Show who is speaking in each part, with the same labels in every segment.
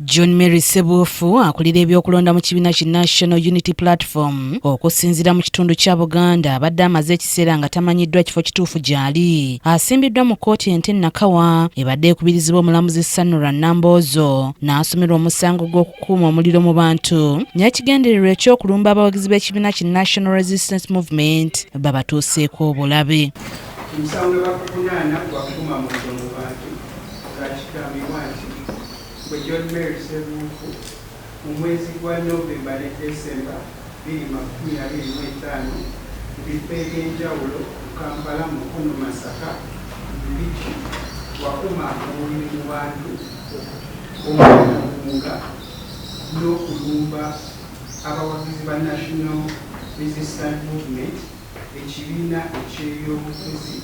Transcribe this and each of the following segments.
Speaker 1: John Mary Ssebuufu akulira ebyokulonda mu kibiina ki National Unity Platform okusinziira mu kitundu kya Buganda abadde amaze ekiseera nga tamanyiddwa kifo kituufu gy'ali asimbiddwa mu kkooti ente Nakawa ebadde ekubirizibwa omulamuzi Sanura Namboozo n'asomerwa omusango gw'okukuuma omuliro mu bantu n'ekigendererwa ekyokulumba abawagizi b'ekibiina ki National Resistance Movement babatuuseeko obulabe.
Speaker 2: John Mary Ssebuufu mu mwezi gwa Novemba ne December 2025 mu bifo eby'enjawulo mu Kampala, Mukono, Masaka, Mbiki wakuma omuliro mu bantu okukunga n'okulumba abawagizi ba National Resistance Movement ekibiina eky'ebyobufuzi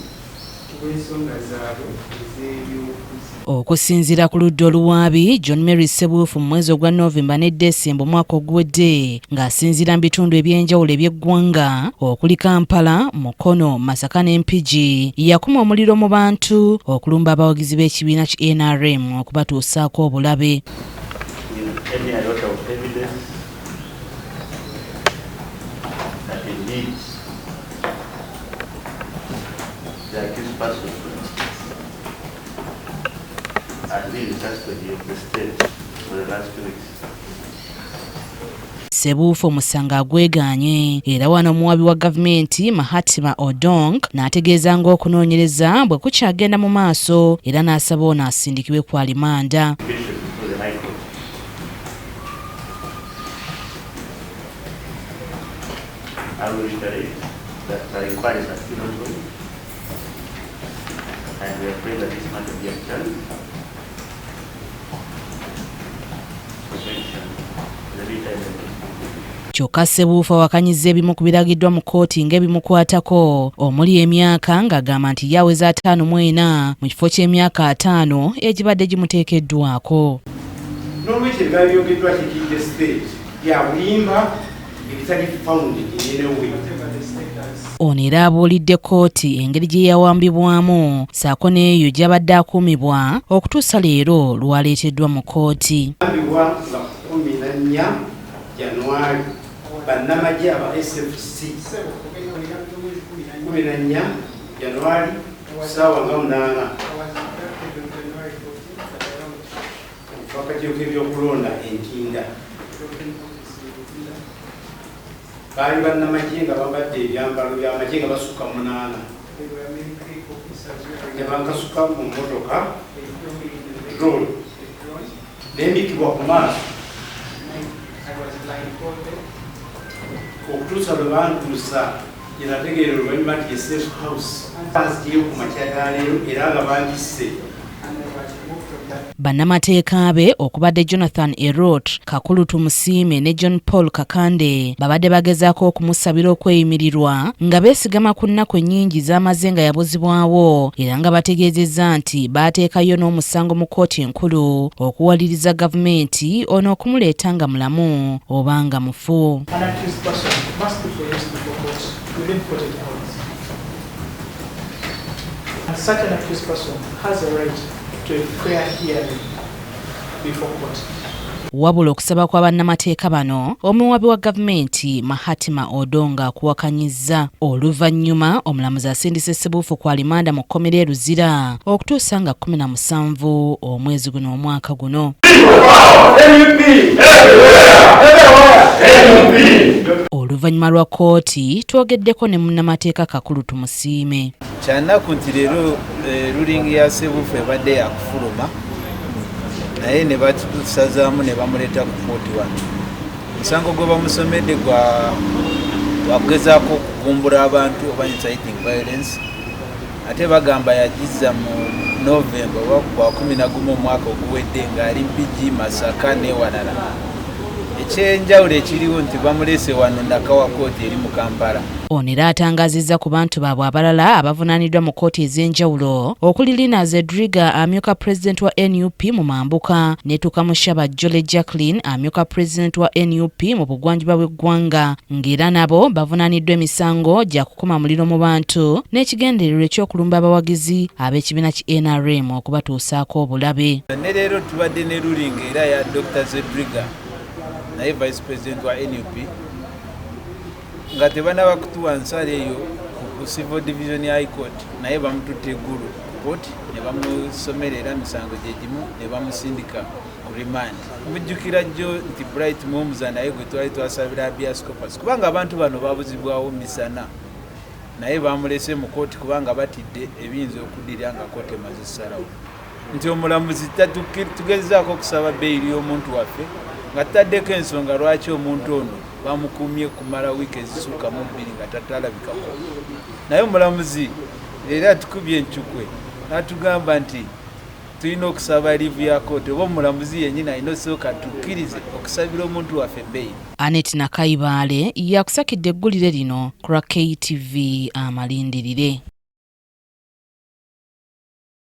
Speaker 2: kubw'ensonga zaabwe ez'ebyobufuzi.
Speaker 1: Okusinziira ku ludda oluwaabi, John Mary Ssebuufu mu mwezi ogwa Novemba ne December omwaka oguwedde ng'asinziira mu bitundu eby'enjawulo eby'eggwanga okuli Kampala, Mukono, Masaka ne Mpigi yakuma omuliro mu bantu okulumba abawagizi b'ekibiina ki NRM okubatuusaako obulabe. Ssebuufu omusango agwegaanye era wano omuwabi wa gavumenti Mahatma Odong n'ategeeza ng'okunoonyereza bwe kukyagenda mu maaso era n'asaba ono asindikibwe ku alimanda. Kyokka Ssebuufu awakanyizza ebimu ku biragiddwa mu kkooti ng'ebimukwatako omuli emyaka ng'agamba nti yaweza 54 mu kifo ky'emyaka 5 egibadde gimuteekeddwako.
Speaker 2: N'olwekyo ebiba byogeddwa kikidde state bya bulimba ebitali founded in any way.
Speaker 1: Ono era abuulidde kkooti engeri gye yawambibwamu ssaako n'eyo gy'abadde akuumibwa okutuusa leero lwaleeteddwa mu kkooti.
Speaker 2: 14 January bannamagye aba SFC 14 January ssaawa nga 8 akakiiko k'ebyokulonda Entinda baali bannamagye nga bambadde ebyambalo by'amagye nga basukka 8 ne bakasuka mu mmotoka drone n'emikibwa ku maaso okutuusa lwe bantuusa gye nategeera oluvannyuma nti ye safe house bazitiyo ku makya ga leero era nga bangisse.
Speaker 1: Bannamateeka be okubadde Jonathan Erot, Kakulutu Musiime ne John Paul Kakande babadde bagezaako okumusabira okweyimirirwa nga beesigama ku nnaku ennyingi z'amaze nga yabuzibwawo era nga bategeezezza nti baateekayo n'omusango mu kkooti enkulu okuwaliriza gavumenti ono okumuleeta nga mulamu oba nga mufu. Wabula okusaba kwa bannamateeka bano omuwabi wa gavumenti Mahatma Odong akuwakanyizza oluvannyuma omulamuzi asindise Ssebuufu ku alimanda mu kkomera e Luzira okutuusa nga 17 omwezi guno omwaka guno. Oluvannyuma lwa kkooti twogeddeko ne munnamateeka Kakulutu Musiime.
Speaker 3: Kyanaku nti leero ruling ya Ssebuufu ebadde yakufuluma naye ne batusazaamu ne bamuleeta ku kkooti wano. Omusango gwe bamusomedde gwakugezaako okugumbula abantu oba inciting violence ate bagamba yagizza mu Novemba oba gwa 11 omwaka oguwedde ng'ali Mpigi, Masaka n'ewalala. ekyenjawulo ekiriwo nti bamulese wano Nakawa kooti eri mu Kampala.
Speaker 1: Ono era atangazizza ku bantu baabwe abalala abavunaaniddwa mu kkooti ez'enjawulo okuli Lina Zedriga amyuka pulezidenti wa NUP mu Mambuka ne Tukamushaba Jole Jacqueline amyuka pulezidenti wa NUP mu bugwanjuba bw'eggwanga ng'era nabo bavunaaniddwa emisango gya kukuma muliro mu bantu n'ekigendererwa eky'okulumba abawagizi ab'ekibiina ki NRM okubatuusaako obulabe.
Speaker 3: Ne leero tubadde ne ruling era ya Dr. Zedriga naye vice president wa NUP nga tebanaba kutuwa nsala eyo ku civil division ya high court naye bamututte eggulu court ne bamusomera era misango gye gimu ne bamusindika ku remand. Mujjukira jjo nti Bright Muhomuza naye gwe twali twasabira Episcopus kubanga abantu bano babuzibwawo misana naye bamulese mu kooti kubanga batidde ebiyinza okuddirira nga kooti emaze essalawo nti omulamuzi tugezaako okusaba beyiri y'omuntu waffe nga taddeko ensonga lwaki omuntu ono bamukumye kumala wiiki ezisukka mu 2 nga tatalabikako. Naye omulamuzi leero atukubye enkyukwe n'atugamba nti tulina okusaba liivu ya kooti oba omulamuzi yennyini alina osooka tukkirize okusabira omuntu waffe beyiri.
Speaker 1: Anet Nakaibaale yakusakidde eggulire lino ku KTV Amalindirire.